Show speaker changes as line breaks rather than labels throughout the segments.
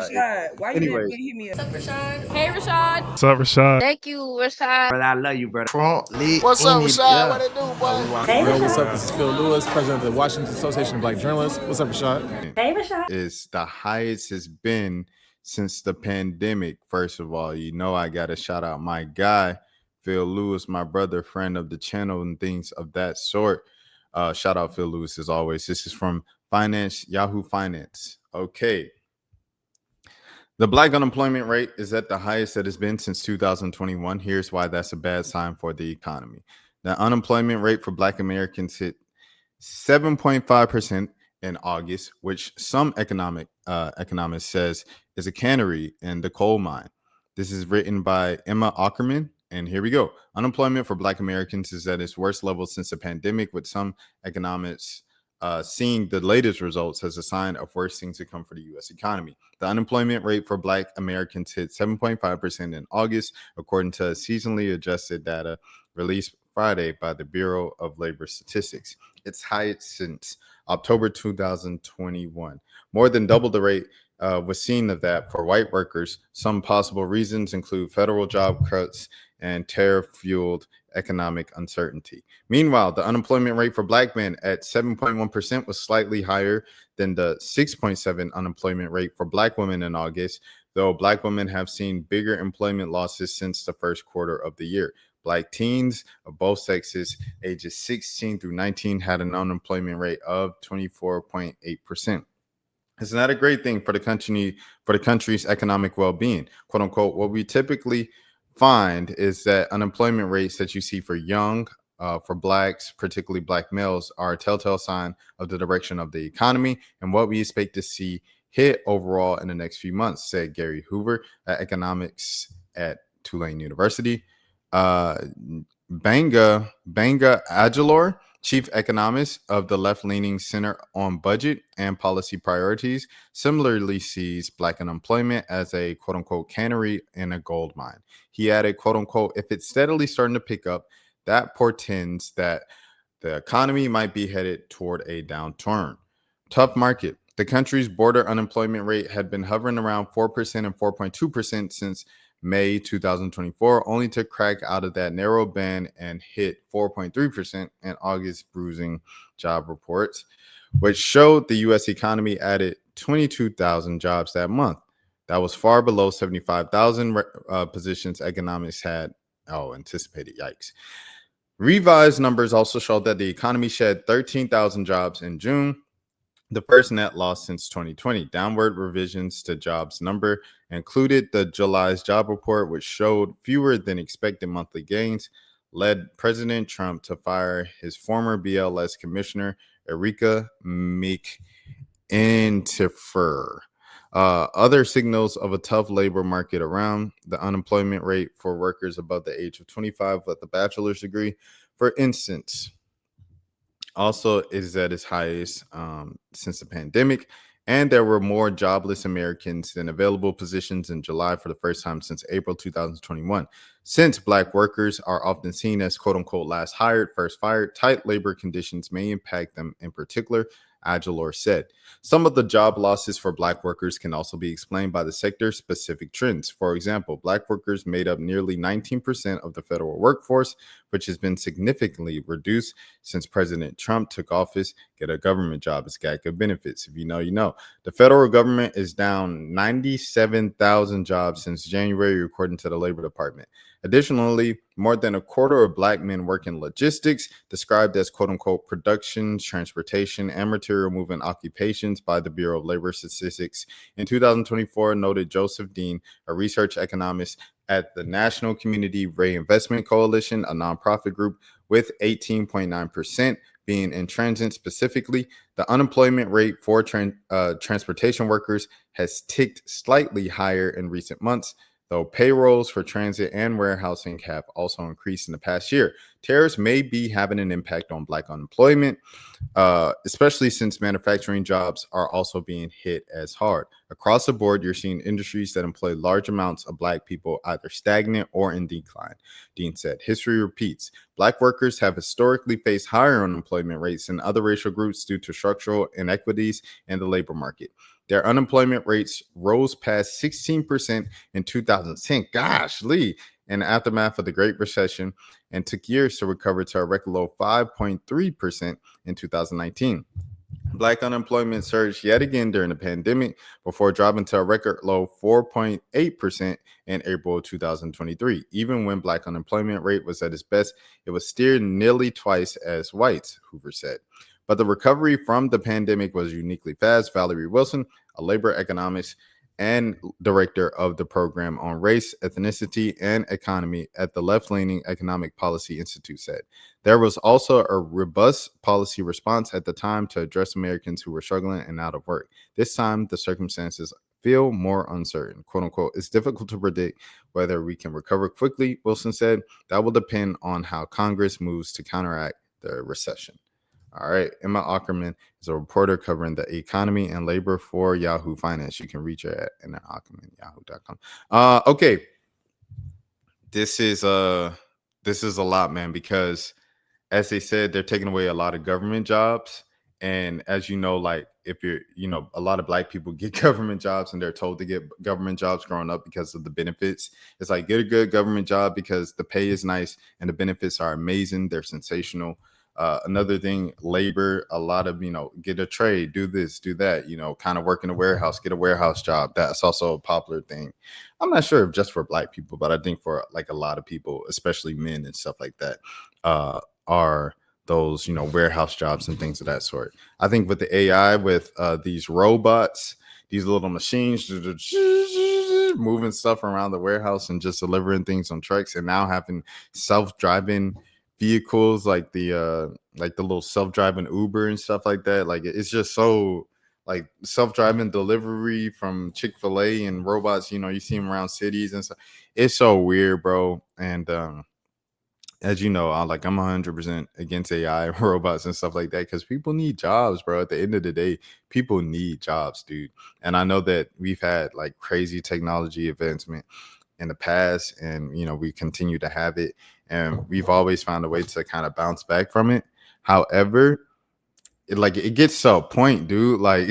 Rashad, why you didn't
Anyways,
hit me up?
What's up, Rashad? Hey, Rashad.
What's up, Rashad?
Thank you, Rashad.
brother, I love you, brother. Trump lit
What's up,
in it,
Rashad?
yeah.
What it do, boy?
Hey,
Yo, what's
Rashad.
up? This is Phil Lewis, president of the Washington Association of Black Journalists. What's up, Rashad?
Hey, Rashad.
Is the highest it's been since the pandemic. First of all, you know I gotta shout out my guy, Phil Lewis, my brother, friend of the channel, and things of that sort. Shout out Phil Lewis as always. This is from Finance, Yahoo Finance. Okay. The black unemployment rate is at the highest that it's been since 2021. Here's why that's a bad sign for the economy. The unemployment rate for black Americans hit 7.5% in August, which some economists says is a canary in the coal mine. This is written by Emma Ackerman, and here we go. Unemployment for black Americans is at its worst level since the pandemic, with some economists seeing the latest results as a sign of worse things to come for the U.S. economy. The unemployment rate for black Americans hit 7.5% in August, according to seasonally adjusted data released Friday by the Bureau of Labor Statistics. Its highest since October 2021. More than double the rate was seen of that for white workers. Some possible reasons include federal job cuts and tariff-fueled economic uncertainty. Meanwhile, the unemployment rate for black men at 7.1% was slightly higher than the 6.7% unemployment rate for black women in August, though black women have seen bigger employment losses since the first quarter of the year. Black teens of both sexes, ages 16 through 19, had an unemployment rate of 24.8%. It's not a great thing for the country's economic well-being, quote unquote. What we typically find is that unemployment rates that you see for for blacks, particularly black males, are a telltale sign of the direction of the economy and what we expect to see hit overall in the next few months, said Gary Hoover, economics at Tulane University. Banga Aguilar, chief economist of the left-leaning Center on Budget and Policy Priorities, similarly sees black unemployment as a quote-unquote canary in a gold mine. He added, quote-unquote, if it's steadily starting to pick up, that portends that the economy might be headed toward a downturn. Tough market. The country's border unemployment rate had been hovering around 4% and 4.2% since May 2024, only to crack out of that narrow band and hit 4.3% in August, bruising job reports, which showed the U.S. economy added 22,000 jobs that month. That was far below 75,000 positions economists had anticipated. Yikes. Revised numbers also showed that the economy shed 13,000 jobs in June, the first net loss since 2020. Downward revisions to jobs number included the July's job report, which showed fewer than expected monthly gains, led President Trump to fire his former BLS commissioner, Erika McEnteffer. Other signals of a tough labor market around: the unemployment rate for workers above the age of 25 with a bachelor's degree, for instance, also is at its highest since the pandemic, and there were more jobless Americans than available positions in July for the first time since April 2021. Since black workers are often seen as quote unquote last hired, first fired, tight labor conditions may impact them in particular, Aguilar said. Some of the job losses for black workers can also be explained by the sector-specific trends. For example, black workers made up nearly 19% of the federal workforce, which has been significantly reduced since President Trump took office. Get a government job, it's got good benefits. If you know, you know. The federal government is down 97,000 jobs since January, according to the Labor Department. Additionally, more than a quarter of black men work in logistics, described as quote-unquote production, transportation, and material movement occupations by the Bureau of Labor Statistics. In 2024, noted Joseph Dean, a research economist at the National Community Reinvestment Coalition, a nonprofit group, with 18.9% being in transit specifically. The unemployment rate for transportation workers has ticked slightly higher in recent months, though payrolls for transit and warehousing have also increased in the past year. Tariffs may be having an impact on black unemployment, especially since manufacturing jobs are also being hit as hard. Across the board, you're seeing industries that employ large amounts of black people either stagnant or in decline, Dean said. History repeats. Black workers have historically faced higher unemployment rates than other racial groups due to structural inequities in the labor market. their unemployment rates rose past 16% in 2010. Gosh, Lee, in the aftermath of the Great Recession, and took years to recover to a record low of 5.3% in 2019. Black unemployment surged yet again during the pandemic before dropping to a record low 4.8% in April of 2023. Even when Black unemployment rate was at its best, it was still nearly twice as whites, Hoover said. But the recovery from the pandemic was uniquely fast. Valerie Wilson, a labor economist and director of the program on race, ethnicity, and economy at the left-leaning Economic Policy Institute, said. There was also a robust policy response at the time to address Americans who were struggling and out of work. This time, the circumstances feel more uncertain, quote unquote. It's difficult to predict whether we can recover quickly, Wilson said. That will depend on how Congress moves to counteract the recession. All right. Emma Ackerman is a reporter covering the economy and labor for Yahoo Finance. You can reach her at emmaackerman@yahoo.com. Okay. This is a lot, man, because as they said, they're taking away a lot of government jobs. And as you know, like if you're, a lot of Black people get government jobs and they're told to get government jobs growing up because of the benefits. It's like, get a good government job because the pay is nice and the benefits are amazing. They're sensational. Another thing, labor, a lot of, get a trade, do this, do that, kind of work in a warehouse, get a warehouse job. That's also a popular thing. I'm not sure if just for Black people, but I think for like a lot of people, especially men and stuff like that, are those, warehouse jobs and things of that sort. I think with the AI, with these robots, these little machines moving stuff around the warehouse and just delivering things on trucks, and now having self-driving vehicles like the little self-driving Uber and stuff like that. Like it's just so like self-driving delivery from Chick-fil-A and robots, you see them around cities and stuff. It's so weird, bro. And as you know, I'm 100% against AI and robots and stuff like that because people need jobs, bro. At the end of the day, people need jobs, dude. And I know that we've had like crazy technology advancement in the past, and we continue to have it, and we've always found a way to kind of bounce back from it. However, it gets to a point, dude. Like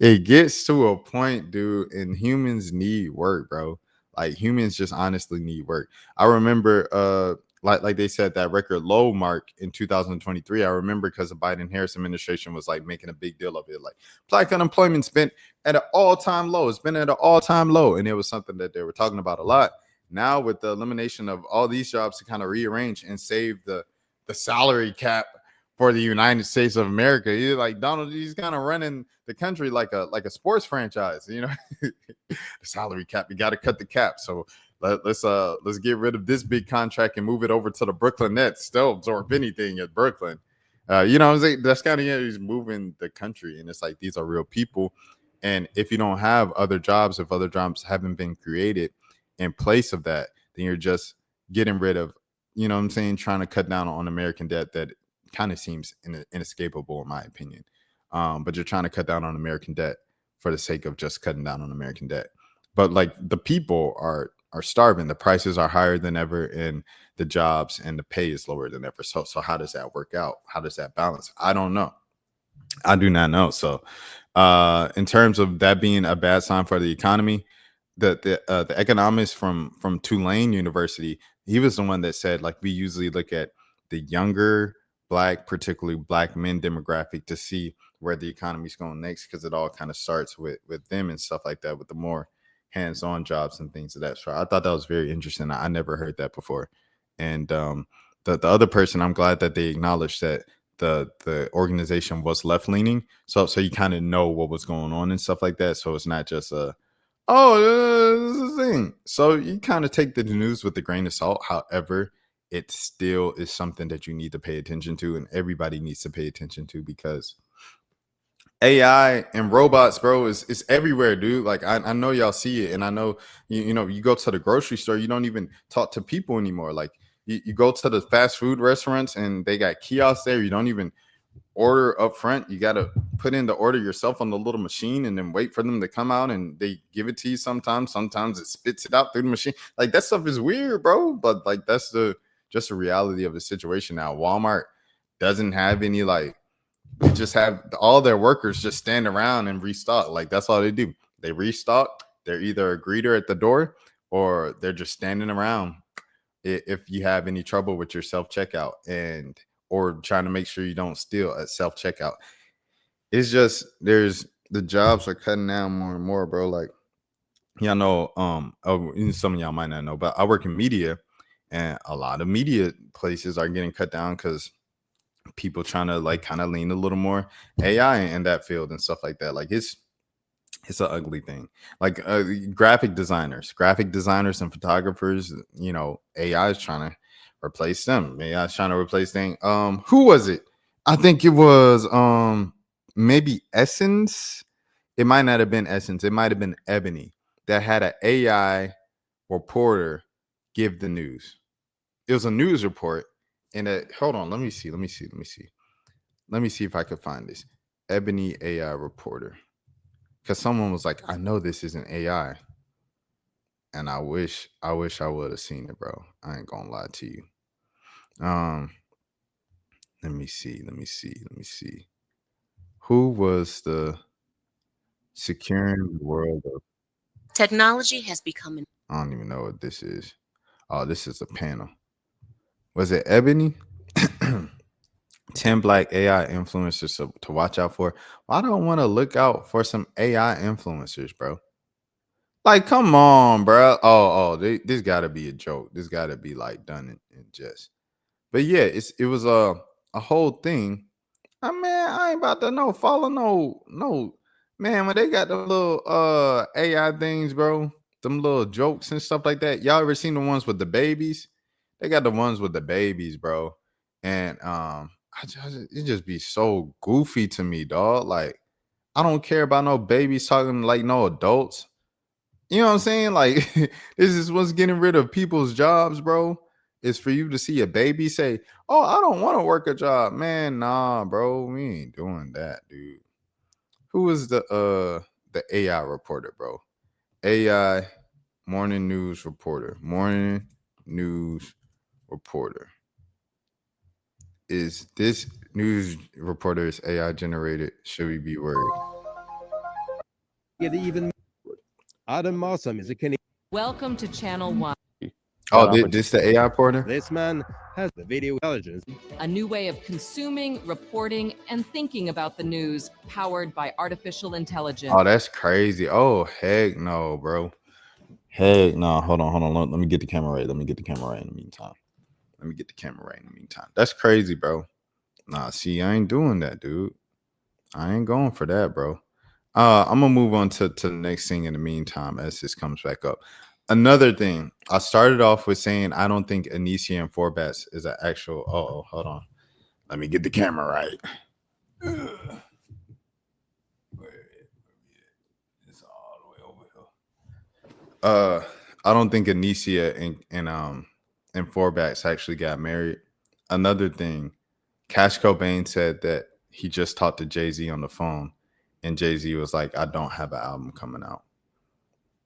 it gets to a point, dude, and humans need work, bro. Like humans just honestly need work. I remember like they said that record low mark in 2023. I remember because the Biden-Harris administration was like making a big deal of it. Like Black unemployment's been at an all-time low. It's been at an all-time low. And it was something that they were talking about a lot. Now with the elimination of all these jobs to kind of rearrange and save the salary cap for the United States of America, he's kind of running the country like a sports franchise, the salary cap, you got to cut the cap. So let's get rid of this big contract and move it over to the Brooklyn Nets. They'll absorb anything at Brooklyn. What I'm saying? That's kind of he's moving the country, and it's like these are real people. And if you don't have other jobs, if other jobs haven't been created in place of that, then you're just getting rid of, trying to cut down on American debt that kind of seems inescapable in my opinion. But you're trying to cut down on American debt for the sake of just cutting down on American debt. But like the people are starving. The prices are higher than ever, and the jobs and the pay is lower than ever. So how does that work out? How does that balance? I don't know. I do not know. So in terms of that being a bad sign for the economy, the economist from Tulane University, he was the one that said, like, we usually look at the younger Black, particularly Black men demographic, to see where the economy's going next, because it all kind of starts with them and stuff like that, with the more hands-on jobs and things of that sort. I thought that was very interesting. I never heard that before. And the other person, I'm glad that they acknowledged that the organization was left-leaning, so you kind of know what was going on and stuff like that. So it's not just this is the thing. So you kind of take the news with a grain of salt. However, it still is something that you need to pay attention to, and everybody needs to pay attention to, because AI and robots, bro, is everywhere, dude. Like I know y'all see it, and I know you go to the grocery store, you don't even talk to people anymore. Like you go to the fast food restaurants and they got kiosks there. You don't even order up front. You got to put in the order yourself on the little machine and then wait for them to come out, and they give it to you sometimes it spits it out through the machine. Like that stuff is weird, bro, but like that's just the reality of the situation now. Walmart doesn't have any like just have all their workers just stand around and restock. Like that's all they do. They restock. They're either a greeter at the door or they're just standing around if you have any trouble with your self checkout and or trying to make sure you don't steal at self checkout. It's just there's the jobs are cutting down more and more, bro. Like y'all know, some of y'all might not know, but I work in media, and a lot of media places are getting cut down because people trying to like kind of lean a little more AI in that field and stuff like that. Like it's an ugly thing. Like graphic designers and photographers, you know, AI is trying to replace them. AI is trying to replace things. Who was it? I think it was maybe Essence. It might not have been Essence. It might have been Ebony that had an AI reporter give the news. It was a news report. And hold on, let me see if I could find this. Ebony AI reporter. Because someone was like, I know this isn't AI. And I wish I would have seen it, bro. I ain't gonna lie to you. Let me see. Who was the securing the world of
Technology has become
I don't even know what this is. Oh, this is a panel. Was it Ebony? 10 black AI influencers to watch out for. Well, I don't want to look out for some AI influencers, bro. Like, come on, bro. This got to be a joke. This got to be like done in jest. But yeah, it was a whole thing. I ain't about to follow no man. When they got the little AI things, bro, them little jokes and stuff like that. Y'all ever seen the ones with the babies? They got the ones with the babies, bro. And it just be so goofy to me, dog. Like, I don't care about no babies talking like no adults. You know what I'm saying? Like, this is what's getting rid of people's jobs, bro. Is for you to see a baby say, "Oh, I don't want to work a job." Man, nah, bro. We ain't doing that, dude. Who was the AI reporter, bro? AI morning news reporter. Morning news reporter. Is this news reporter is AI generated? Should we be worried?
Get even Adam Mossam is a Canadian.
Welcome to Channel 1,
Oh, this the AI reporter?
This man has the video intelligence.
a new way of consuming, reporting, and thinking about the news, powered by artificial intelligence.
Oh, that's crazy. Oh, heck no, bro. Heck no. Hold on. Let me get the camera right. In the meantime. That's crazy, bro. Nah, see, I ain't doing that, dude. I ain't going for that, bro. I'm gonna move on to the next thing in the meantime as this comes back up. Another thing, I started off with saying I don't think Anicia and Forbats is an actual. Oh, hold on. Let me get the camera right. It's all the way over here. I don't think Anicia and Forbats actually got married. Another thing, Cash Cobain said that he just talked to Jay-Z on the phone, and Jay-Z was like, I don't have an album coming out.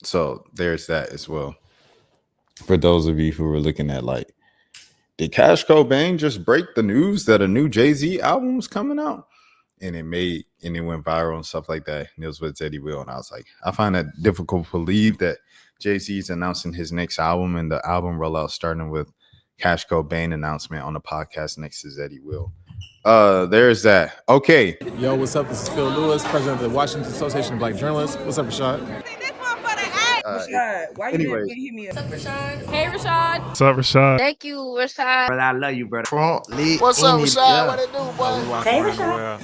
So there's that as well. For those of you who were looking at like, did Cash Cobain just break the news that a new Jay-Z album was coming out? And it went viral and stuff like that. And it was with Eddie Will. And I was like, I find that difficult to believe that Jay-Z's announcing his next album and the album rollout starting with Cash Cobain announcement on the podcast next to Eddie Will. There's that. Okay.
Yo, what's up? This is Phil Lewis, president of the Washington Association of Black Journalists. What's up, Rashad?
Rashad, why you didn't hit me up?
Hey, Rashad.
What's up, Rashad?
Thank you, Rashad.
Brother, I love you, brother. Front leg
What's up,
in it,
Rashad?
yeah.
What it do, boy?
Hey, Rashad.